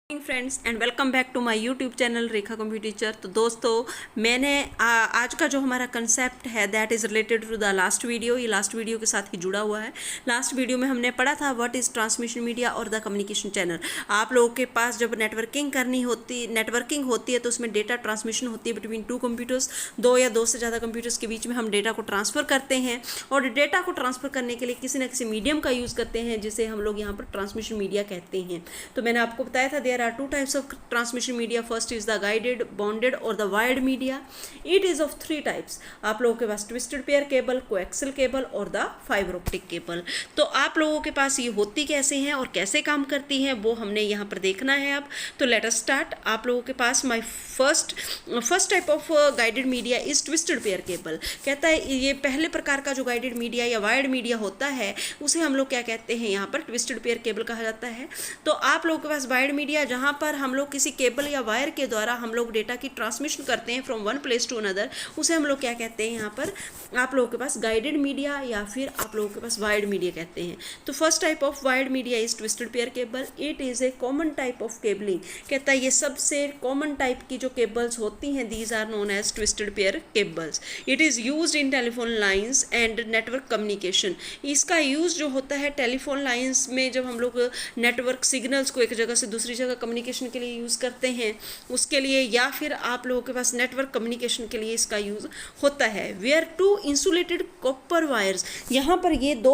Friends and welcome back to my YouTube channel Rekha computer teacher. तो दोस्तों मैंने आज का जो हमारा कंसेप्ट है that is related to the last video. ये लास्ट वीडियो के साथ ही जुड़ा हुआ है। लास्ट वीडियो में हमने पढ़ा था व्हाट इज़ ट्रांसमिशन मीडिया और द कम्युनिकेशन चैनल। आप लोगों के पास जब नेटवर्किंग होती है तो उसमें डेटा ट्रांसमिशन होती है बिटवीन टू कंप्यूटर्स, दो या दो से ज़्यादा कंप्यूटर्स के बीच में हम डेटा को ट्रांसफ़र करते हैं और डेटा को ट्रांसफ़र करने के लिए किसी न किसी मीडियम का यूज़ करते हैं जिसे हम लोग यहाँ पर ट्रांसमिशन मीडिया कहते हैं। तो मैंने आपको बताया था there are two types of transmission media. First is the guided, bonded or the wired media. It is of three types. आप लोगों के पास twisted pair cable, coaxial cable और द फाइबर ऑप्टिक केबल। तो आप लोगों के पास ये होती कैसे हैं और कैसे काम करती हैं वो हमने यहाँ पर देखना है अब। तो लेट अस स्टार्ट। आप लोगों के पास my first type of guided media is twisted pair cable. कहता है ये पहले प्रकार का जो गाइडेड मीडिया या वायर्ड मीडिया होता है उसे हम लोग क्या कहते हैं, यहाँ पर ट्विस्टेड पेयर केबल कहा जाता है। तो आप लोगों के पास वायर्ड मीडिया जहाँ पर हम लोग किसी केबल या वायर के द्वारा हम लोग डेटा की ट्रांसमिशन करते हैं from one place to another, उसे हम लोग क्या कहते हैं, यहाँ पर आप लोगों के पास गाइडेड मीडिया या फिर आप लोगों के पास वायर्ड मीडिया कहते हैं। तो first type of wired media is twisted pair cable. It is A common type of cabling. कहता है ये सबसे कॉमन टाइप की जो केबल्स होती हैं these are known as twisted pair cables. It is used in telephone lines and network communication. इसका use जो होता है टेलीफोन लाइन्स में, जब हम लोग नेटवर्क सिग्नल्स को एक जगह से दूसरी जगह कम्युनिकेशन के लिए यूज़ करते हैं उसके लिए, या फिर आप लोगों के पास नेटवर्क कम्युनिकेशन के लिए इसका यूज़ होता है। Where two insulated copper wires, यहाँ पर ये दो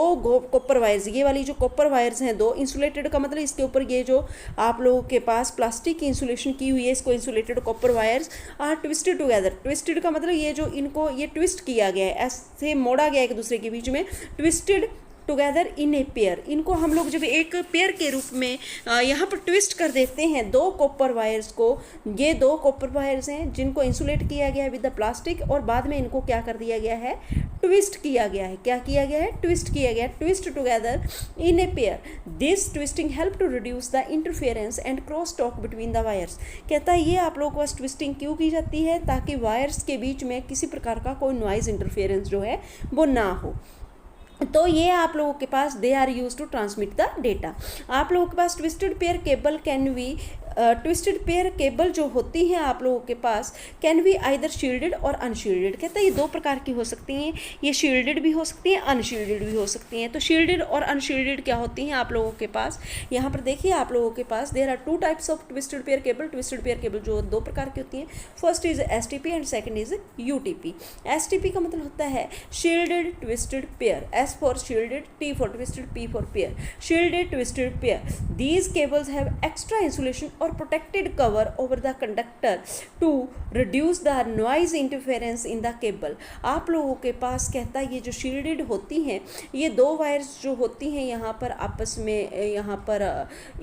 कॉपर वायर्स, ये वाली जो कॉपर वायर्स हैं दो, इंसुलेटेड का मतलब इसके ऊपर ये जो आप लोगों के पास प्लास्टिक की इंसुलेशन की हुई है इसको insulated copper wires are twisted together. Twisted का मतलब ये जो इनको ये ट्विस्ट किया गया है, ऐसे मोड़ा गया है एक दूसरे के बीच में, twisted together in a pair. इनको हम लोग जब एक पेयर के रूप में यहाँ पर ट्विस्ट कर देते हैं दो कॉपर वायर्स को, ये दो कॉपर वायर्स हैं जिनको इंसुलेट किया गया है विद द प्लास्टिक और बाद में इनको क्या कर दिया गया है, ट्विस्ट किया गया है। क्या किया गया है, ट्विस्ट किया गया है, twist together in a pair. This twisting help to reduce the interference and cross talk between the wires. कहता है ये आप लोगों के पास ट्विस्टिंग क्यों की जाती है, ताकि वायर्स के बीच में किसी प्रकार का कोई नॉइज इंटरफेरेंस जो है वो ना हो। तो ये आप लोगों के पास they are use to transmit the data. आप लोगों के पास twisted pair cable can be twisted pair cable जो होती हैं आप लोगों के पास कैन बी आइदर शील्डेड और अनशील्डेड। कहता है ये दो प्रकार की हो सकती हैं, ये शील्डेड भी हो सकती हैं, अनशील्डेड भी हो सकती हैं। तो शील्डेड और अनशील्डेड क्या होती हैं आप लोगों के पास, यहाँ पर देखिए आप लोगों के पास there are two types of twisted pair cable. Twisted pair cable जो दो प्रकार की होती हैं, first is STP and second is UTP. STP का मतलब होता है shielded twisted pair, S for shielded, T for twisted, P for pair, shielded twisted pair. These cables have extra insulation or protected cover over the conductor to reduce the noise interference in the cable। आप लोगों के पास कहता है ये जो shielded होती हैं, ये दो वायर्स जो होती हैं यहाँ पर आपस में, यहाँ पर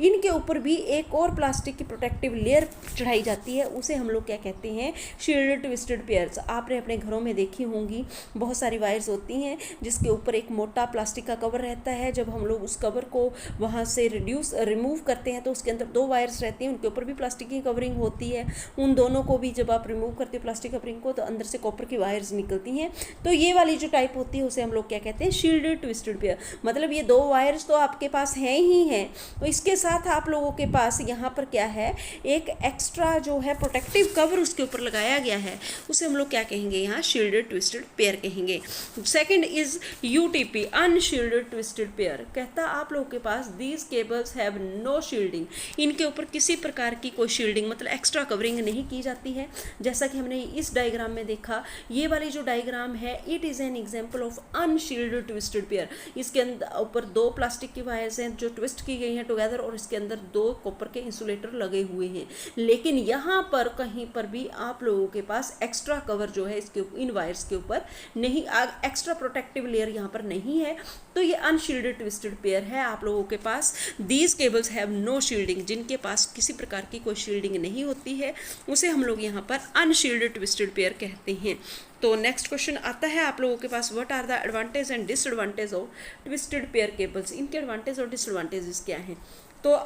इनके ऊपर भी एक और प्लास्टिक की प्रोटेक्टिव लेयर चढ़ाई जाती है, उसे हम लोग क्या कहते हैं, शील्डेड ट्विस्टेड पेयर्स। आपने अपने घरों में देखी होंगी बहुत सारी वायर्स होती हैं जिसके ऊपर एक मोटा प्लास्टिक का कवर रहता है। जब हम लोग उस कवर को वहाँ से रिमूव करते हैं तो उसके अंदर दो वायर्स रहती हैं, उनके ऊपर भी प्लास्टिक की कवरिंग होती है। उन दोनों को भी जब आप रिमूव करते हो प्लास्टिक कवरिंग को तो अंदर से कॉपर की वायर्स निकलती हैं। तो ये वाली जो टाइप होती है उसे हम लोग क्या कहते हैं, शील्डेड ट्विस्टेड पेयर। मतलब ये दो वायर्स तो आपके पास हैं ही हैं, तो इसके साथ आप लोगों के पास यहाँ पर क्या है, एक एक्स्ट्रा जो है प्रोटेक्टिव कवर उसके ऊपर लगाया गया है, उसे हम लोग क्या कहेंगे, यहाँ शील्डेड ट्विस्टेड पेयर कहेंगे। Second is UTP, unshielded twisted pair. कहता आप लोगों के पास these cables have no shielding. इनके ऊपर किसी प्रकार की कोई शील्डिंग मतलब एक्स्ट्रा कवरिंग नहीं की जाती है। जैसा कि हमने इस डायग्राम में देखा, ये वाली जो डायग्राम है it is an example of unshielded twisted pair. इसके अंदर ऊपर दो प्लास्टिक की वायर्स हैं जो ट्विस्ट की गई हैं टुगेदर और इसके अंदर दो कॉपर के इंसुलेटर लगे हुए हैं, लेकिन यहाँ पर कहीं पर भी आप लोगों के पास एक्स्ट्रा कवर जो है इसके इन वायर्स के ऊपर नहीं, एक्स्ट्रा प्रोटेक्टिव लेयर यहाँ पर नहीं है। तो ये अनशील्डेड ट्विस्टेड पेयर है आप लोगों के पास। These cables have no shielding, जिनके पास किसी प्रकार की कोई शील्डिंग नहीं होती है उसे हम लोग यहाँ पर अनशील्डेड ट्विस्टेड पेयर कहते हैं। तो नेक्स्ट क्वेश्चन आता है आप लोगों के पास, what are the advantage and disadvantage of twisted pair cables. इनके एडवांटेज और डिसएडवांटेजेस क्या हैं। तो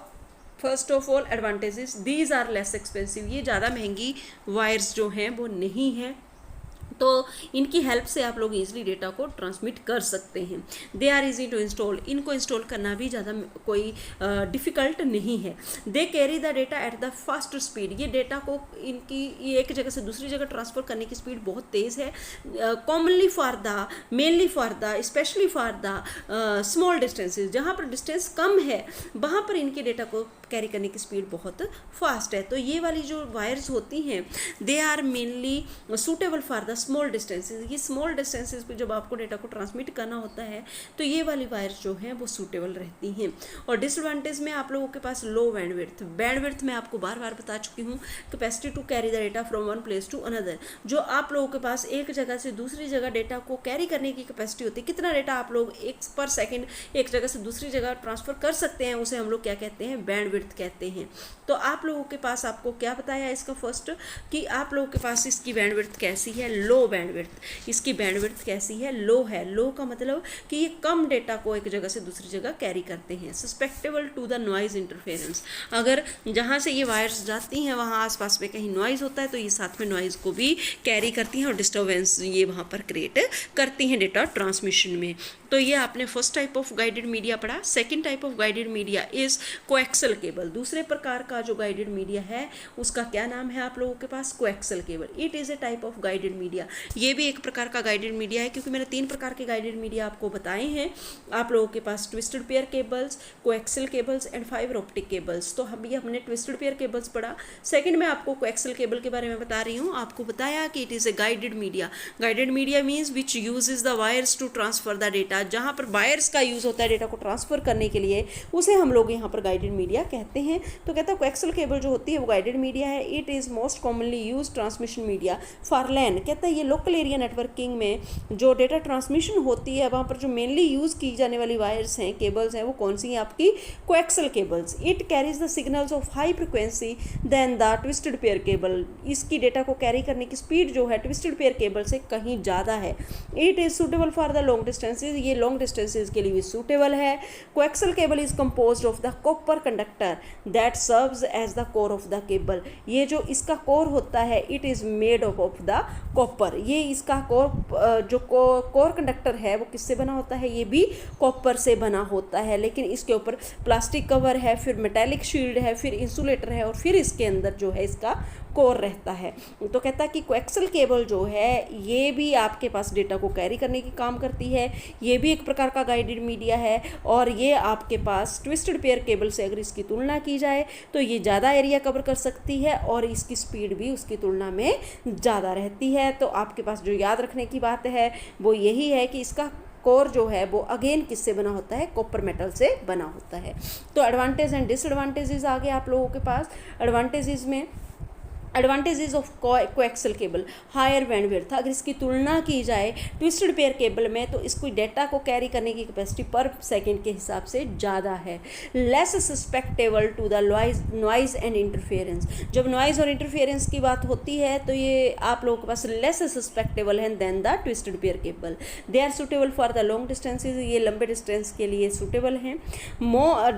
first of all advantages, these are less expensive. ये ज़्यादा महंगी वायर्स जो हैं वो नहीं हैं। तो इनकी हेल्प से आप लोग ईजिली डेटा को ट्रांसमिट कर सकते हैं। They are easy to install, इनको इंस्टॉल करना भी ज़्यादा कोई डिफ़िकल्ट नहीं है। They carry the data at the fast speed, ये डेटा को इनकी ये एक जगह से दूसरी जगह ट्रांसफ़र करने की स्पीड बहुत तेज़ है। Commonly for the, mainly for the, specially for the small distances, जहाँ पर डिस्टेंस कम है वहाँ पर इनके डेटा को कैरी करने की स्पीड बहुत फास्ट है। तो ये वाली जो वायर्स होती हैं they are mainly suitable for the small distances, ये स्मॉल डिस्टेंसेज पे जब आपको डेटा को ट्रांसमिट करना होता है तो ये वाली वायर्स जो हैं वो सूटेबल रहती हैं। और डिसएडवांटेज में आप लोगों के पास लो बैंडविड्थ, बैंडविड्थ मैं आपको बार बार बता चुकी हूँ, capacity to carry the data from one place to another, जो आप लोगों के पास एक जगह से दूसरी जगह डेटा को कैरी करने की कैपेसिटी होती है, कितना डेटा आप लोग एक पर सेकेंड एक जगह से दूसरी जगह ट्रांसफ़र कर सकते हैं, उसे हम लोग क्या कहते हैं, बैंडविड्थ कहते हैं। तो आप लोगों के पास आपको क्या बताया इसका फर्स्ट कि आप लोगों के पास इसकी बैंडविड्थ कैसी है, लो बैंडविड्थ, इसकी बैंडविड्थ कैसी है, लो है। लो का मतलब कि ये कम डेटा को एक जगह से दूसरी जगह कैरी करते हैं। Susceptible to the noise interference, अगर जहाँ से ये वायर्स जाती हैं वहाँ आसपास में कहीं नॉइज़ होता है तो ये साथ में नॉइज़ को भी कैरी करती हैं और डिस्टर्बेंस ये वहाँ पर क्रिएट करती हैं डेटा ट्रांसमिशन में। तो ये आपने first type of guided media पढ़ा। Second type of guided media is coaxial cable, दूसरे प्रकार का जो गाइडेड मीडिया है उसका क्या नाम है आप लोगों के पास, coaxial cable. It is a type of guided media, ये भी एक प्रकार का गाइडेड मीडिया है, क्योंकि मैंने 3 प्रकार के गाइडेड मीडिया आपको बताए हैं। आप लोगों के पास twisted pair cables, coaxial cables and fibre optic cables. तो हमने ट्विस्टेड पेयर केबल्स पढ़ा। सेकंड में आपको कोएक्सल केबल के बारे में बता रही हूँ, आपको बताया कि it is a guided media. Guided media means which uses the wires to transfer the data, जहाँ पर वायर्स का यूज़ होता है डेटा को ट्रांसफर करने के लिए, उसे हम लोग यहाँ पर गाइडेड मीडिया कहते हैं। तो कहता है कोएक्सल केबल जो होती है वो गाइडेड मीडिया है। It is most commonly use transmission media for LAN, कहता है ये लोकल एरिया नेटवर्किंग में जो डेटा ट्रांसमिशन होती है वहाँ पर जो मेनली यूज़ की जाने वाली वायर्स हैं, केबल्स हैं, वो कौन सी हैं आपकी, coaxial cables. It carries the signals of high frequency then the twisted pair cable, इसकी डेटा को कैरी करने की स्पीड जो है ट्विस्टेड पेयर केबल से कहीं ज़्यादा है। It is suitable for the long distances, ये लॉन्ग डिस्टेंसेज के लिए भी सूटेबल है। Coaxial cable is composed of the copper conductor that serves as the core of the cable, ये जो इसका कोर होता है it is made of the copper, ये इसका कोर जो कोर कंडक्टर है वो किससे बना होता है, ये भी कॉपर से बना होता है, लेकिन इसके ऊपर प्लास्टिक कवर है, फिर मेटेलिक शील्ड है, फिर इंसुलेटर है और फिर इसके अंदर जो है इसका कोर रहता है। तो कहता है कि कोएक्सल केबल जो है ये भी आपके पास डेटा को कैरी करने की काम करती है, ये भी एक प्रकार का गाइडेड मीडिया है और ये आपके पास ट्विस्टेड पेयर केबल से अगर इसकी तुलना की जाए तो ये ज़्यादा एरिया कवर कर सकती है और इसकी स्पीड भी उसकी तुलना में ज़्यादा रहती है। तो आपके पास जो याद रखने की बात है वो यही है कि इसका कोर जो है वो अगेन किससे बना होता है, कॉपर मेटल से बना होता है। तो एडवांटेज एंड डिसएडवांटेजेस आ गए आप लोगों के पास। एडवांटेजेस में advantages of coaxial cable, higher bandwidth, अगर इसकी तुलना की जाए ट्विस्टेड पेयर केबल में तो इसको डेटा को कैरी करने की कैपेसिटी पर सेकंड के हिसाब से ज़्यादा है। Less susceptible to the noise and interference, जब नॉइज़ और इंटरफेरेंस की बात होती है तो ये आप लोगों के पास लेस सस्पेक्टेबल है than the twisted pair cable. They are suitable for the long distances, ये लंबे डिस्टेंस के लिए सूटेबल हैं।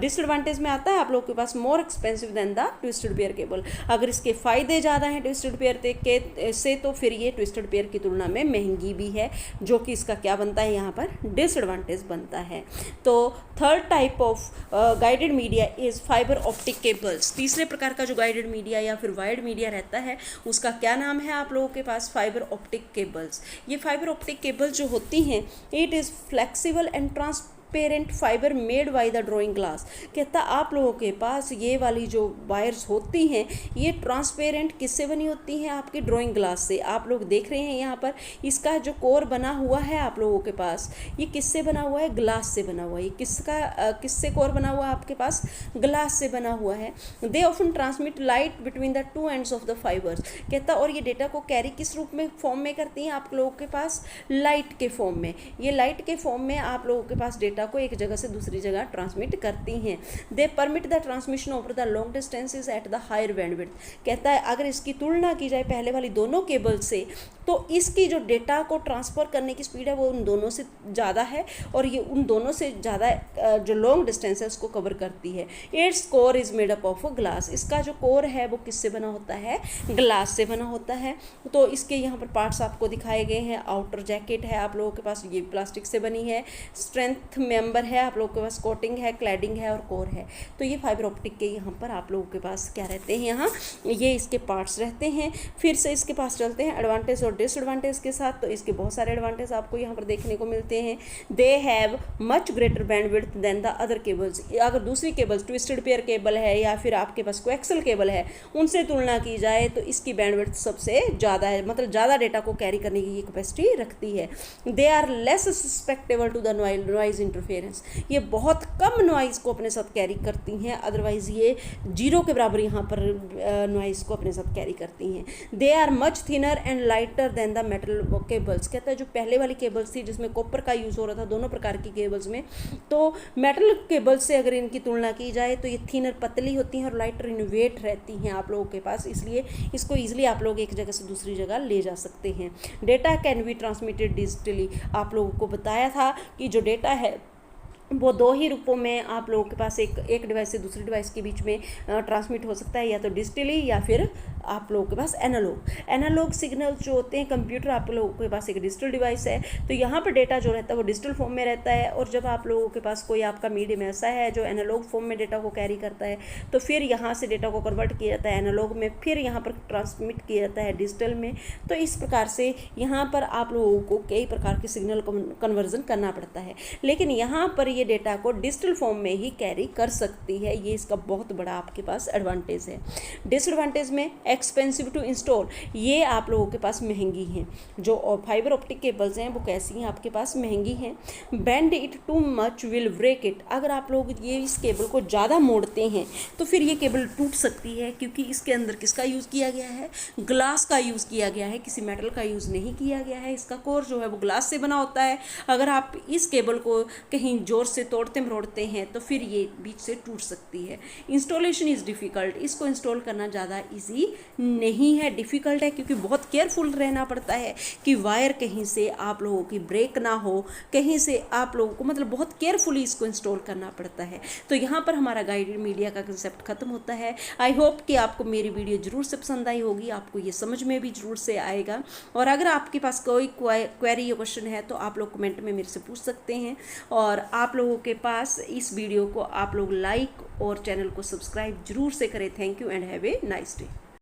डिसएडवांटेज में आता है आप लोगों के पास more expensive than the twisted pair cable, अगर इसके फ़ायदे ज़्यादा हैं ट्विस्टेड पेयर के से तो फिर ये ट्विस्टेड पेयर की तुलना में महंगी भी है, जो कि इसका क्या बनता है यहाँ पर डिसएडवांटेज बनता है। तो third type of guided media is fibre optic cables, तीसरे प्रकार का जो गाइडेड मीडिया या फिर वायर्ड मीडिया रहता है उसका क्या नाम है आप लोगों के पास, फाइबर ऑप्टिक केबल्स। ये फाइबर ऑप्टिक केबल्स जो होती हैं it is flexible and transparent fibre made by the drawing glass, कहता आप लोगों के पास ये वाली जो वायर्स होती हैं ये ट्रांसपेरेंट किससे बनी होती हैं, आपके ड्राइंग ग्लास से। आप लोग देख रहे हैं यहाँ पर इसका जो कोर बना हुआ है आप लोगों के पास ये किससे बना हुआ है, ग्लास से बना हुआ है। ये किससे कोर बना हुआ है आपके पास, ग्लास से बना हुआ है। They often transmit light between the two ends of the fibres, कहता और ये डेटा को कैरी किस रूप में फॉर्म में करती हैं आप लोगों के पास, लाइट के फॉर्म में। ये लाइट के फॉर्म में आप लोगों के पास डेटा डेटा को एक जगह से दूसरी जगह ट्रांसमिट करती हैं। They permit the transmission over the long distances at the higher bandwidth. कहता है अगर इसकी तुलना की जाए पहले वाली दोनों केबल से, तो इसकी जो डेटा को ट्रांसफ़र करने की स्पीड है वो उन दोनों से ज़्यादा है, और ये उन दोनों से ज़्यादा जो लॉन्ग डिस्टेंस है उसको कवर करती है। Its core is made up of glass. इसका जो कोर है वो किससे बना होता है? ग्लास से बना होता है। तो इसके यहाँ पर पार्ट्स आपको दिखाए गए हैं। आउटर जैकेट है आप लोगों के पास, ये प्लास्टिक से बनी है। स्ट्रेंथ मेंबर है आप लोगों के पास, कोटिंग है, क्लैडिंग है और कोर है। तो ये फाइबर ऑप्टिक के यहाँ पर आप लोगों के पास क्या रहते हैं, यहाँ ये इसके पार्ट्स रहते हैं। फिर से इसके पास चलते हैं एडवांटेज और डिसएडवांटेज के साथ। तो इसके बहुत सारे एडवांटेज आपको यहाँ पर देखने को मिलते हैं। They have much greater bandwidth than the other cables. अगर दूसरी केबल्स ट्विस्टेड पेयर केबल है या फिर आपके पास कोएक्सियल केबल है, उनसे तुलना की जाए तो इसकी बैंडविड्थ सबसे ज़्यादा है, मतलब ज़्यादा डेटा को कैरी करने की कैपेसिटी रखती है। They are less susceptible to the noise interference. ये बहुत कम नॉइज़ को अपने साथ कैरी करती हैं, अदरवाइज़ ये जीरो के बराबर यहाँ पर नॉइज़ को अपने साथ कैरी करती हैं। They are much thinner and lighter than the metal cables. कहता है जो पहले वाली केबल्स थी जिसमें कॉपर का यूज़ हो रहा था दोनों प्रकार की केबल्स में, तो मेटल केबल्स से अगर इनकी तुलना की जाए तो ये थिनर पतली होती हैं और लाइटर इन वेट रहती हैं आप लोगों के पास, इसलिए इसको ईजिली आप लोग एक जगह से दूसरी जगह ले जा सकते हैं। Data can be transmitted digitally. आप लोगों को बताया था कि जो डेटा है वो दो ही रूपों में आप लोगों के पास एक डिवाइस से दूसरी डिवाइस के बीच में ट्रांसमिट हो सकता है, या तो डिजिटली या फिर आप लोगों के पास एनालॉग सिग्नल जो होते हैं। कंप्यूटर आप लोगों के पास एक डिजिटल डिवाइस है, तो यहाँ पर डेटा जो रहता है वो डिजिटल फॉर्म में रहता है। और जब आप लोगों के पास कोई आपका मीडियम ऐसा है जो एनालॉग फॉर्म में डेटा को कैरी करता है, तो फिर यहाँ से डेटा को कन्वर्ट किया जाता है एनालॉग में, फिर यहाँ पर ट्रांसमिट किया जाता है डिजिटल में। तो इस प्रकार से यहाँ पर आप लोगों को कई प्रकार के सिग्नल कन्वर्जन करना पड़ता है, लेकिन यहाँ पर ये डेटा को डिजिटल फॉर्म में ही कैरी कर सकती है। ये इसका बहुत बड़ा आपके पास एडवांटेज है। डिसएडवांटेज में एक्सपेंसिव टू इंस्टॉल, ये आप लोगों के पास महंगी हैं। जो फाइबर ऑप्टिक केबल्स हैं वो कैसी हैं आपके पास? महंगी हैं। Bend it too much will break it. अगर आप लोग ये इस केबल को ज़्यादा मोड़ते हैं तो फिर ये केबल टूट सकती है, क्योंकि इसके अंदर किसका यूज़ किया गया है? ग्लास का यूज़ किया गया है, किसी मेटल का यूज़ नहीं किया गया है। इसका कोर जो है वो ग्लास से बना होता है। अगर आप इस केबल को कहीं जोर से तोड़ते मरोड़ते हैं तो फिर ये बीच से टूट सकती है। Installation is difficult. इसको इंस्टॉल करना ज़्यादा इजी नहीं है, डिफ़िकल्ट है, क्योंकि बहुत केयरफुल रहना पड़ता है कि वायर कहीं से आप लोगों की ब्रेक ना हो, कहीं से आप लोगों को मतलब बहुत केयरफुली इसको इंस्टॉल करना पड़ता है। तो यहाँ पर हमारा गाइडेड मीडिया का कंसेप्ट खत्म होता है। आई होप कि आपको मेरी वीडियो ज़रूर से पसंद आई होगी, आपको ये समझ में भी ज़रूर से आएगा। और अगर आपके पास कोई क्वेरी या क्वेश्चन है तो आप लोग कमेंट में मेरे से पूछ सकते हैं। और आप लोगों के पास इस वीडियो को आप लोग लाइक और चैनल को सब्सक्राइब जरूर से करें। Thank you and have a nice day.